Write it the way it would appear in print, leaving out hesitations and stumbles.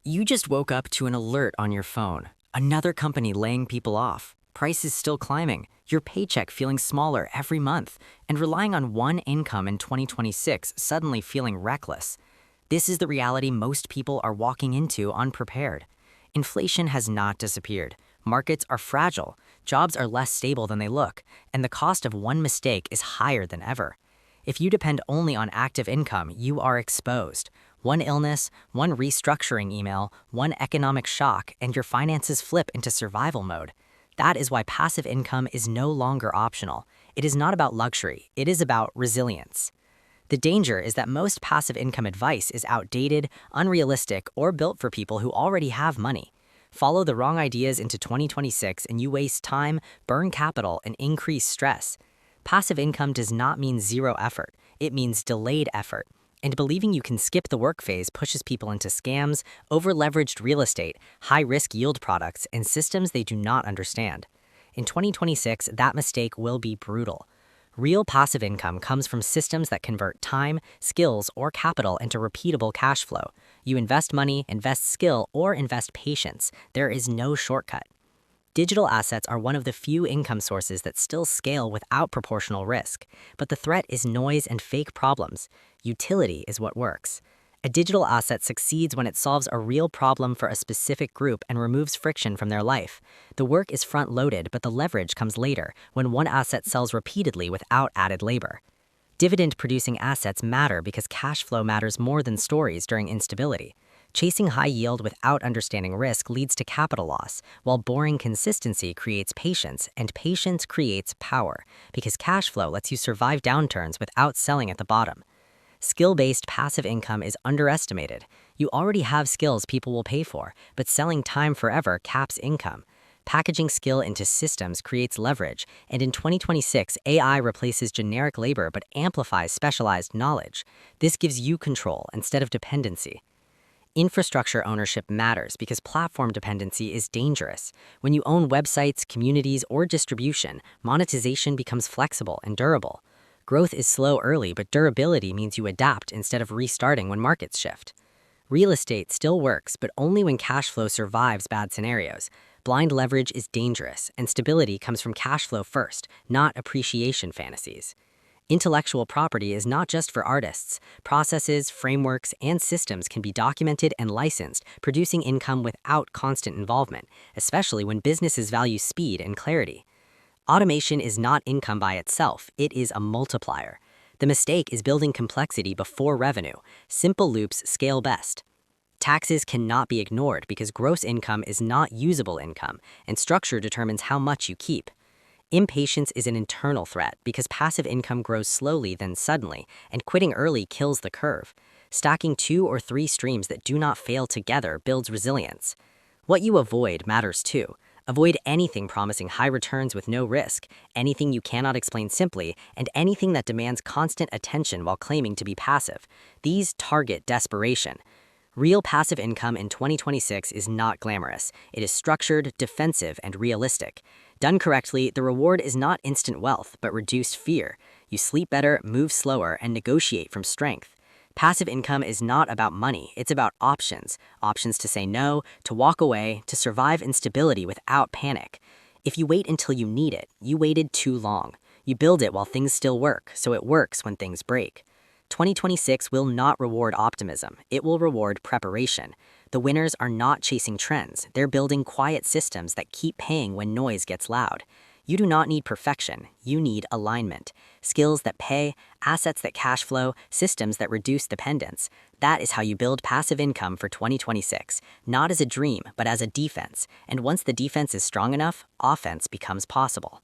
You just woke up to an alert on your phone. Another company laying people off. Prices still climbing. Your paycheck feeling smaller every month. And relying on one income in 2026 suddenly feeling reckless. This is the reality most people are walking into unprepared. Inflation has not disappeared. Markets are fragile. Jobs are less stable than they look. And the cost of one mistake is higher than ever. If you depend only on active income, you are exposed. One illness, one restructuring email, one economic shock, and your finances flip into survival mode. That is why passive income is no longer optional. It is not about luxury, it is about resilience. The danger is that most passive income advice is outdated, unrealistic, or built for people who already have money. Follow the wrong ideas into 2026 and you waste time, burn capital, and increase stress. Passive income does not mean zero effort, it means delayed effort. And believing you can skip the work phase pushes people into scams, over-leveraged real estate, high-risk yield products, and systems they do not understand. In 2026, that mistake will be brutal. Real passive income comes from systems that convert time, skills, or capital into repeatable cash flow. You invest money, invest skill, or invest patience. There is no shortcut. Digital assets are one of the few income sources that still scale without proportional risk, but the threat is noise and fake problems. Utility is what works. A digital asset succeeds when it solves a real problem for a specific group and removes friction from their life. The work is front-loaded, but the leverage comes later when one asset sells repeatedly without added labor. Dividend-producing assets matter because cash flow matters more than stories during instability. Chasing high yield without understanding risk leads to capital loss, while boring consistency creates patience, and patience creates power, because cash flow lets you survive downturns without selling at the bottom. Skill-based passive income is underestimated. You already have skills people will pay for, but selling time forever caps income. Packaging skill into systems creates leverage, and in 2026, AI replaces generic labor but amplifies specialized knowledge. This gives you control instead of dependency. Infrastructure ownership matters because platform dependency is dangerous. When you own websites, communities, or distribution, monetization becomes flexible and durable. Growth is slow early, but durability means you adapt instead of restarting when markets shift. Real estate still works, but only when cash flow survives bad scenarios. Blind leverage is dangerous, and stability comes from cash flow first, not appreciation fantasies. Intellectual property is not just for artists. Processes, frameworks, and systems can be documented and licensed, producing income without constant involvement, especially when businesses value speed and clarity. Automation is not income by itself, it is a multiplier. The mistake is building complexity before revenue. Simple loops scale best. Taxes cannot be ignored because gross income is not usable income, and structure determines how much you keep. Impatience is an internal threat because passive income grows slowly then suddenly, and quitting early kills the curve. Stacking 2 or 3 streams that do not fail together builds resilience. What you avoid matters too. Avoid anything promising high returns with no risk, anything you cannot explain simply, and anything that demands constant attention while claiming to be passive. These target desperation. Real passive income in 2026 is not glamorous. It is structured, defensive, and realistic. Done correctly, the reward is not instant wealth, but reduced fear. You sleep better, move slower, and negotiate from strength. Passive income is not about money, it's about options. Options to say no, to walk away, to survive instability without panic. If you wait until you need it, you waited too long. You build it while things still work, so it works when things break. 2026 will not reward optimism, it will reward preparation. The winners are not chasing trends, they're building quiet systems that keep paying when noise gets loud. You do not need perfection, you need alignment. Skills that pay, assets that cash flow, systems that reduce dependence. That is how you build passive income for 2026, not as a dream, but as a defense. And once the defense is strong enough, offense becomes possible.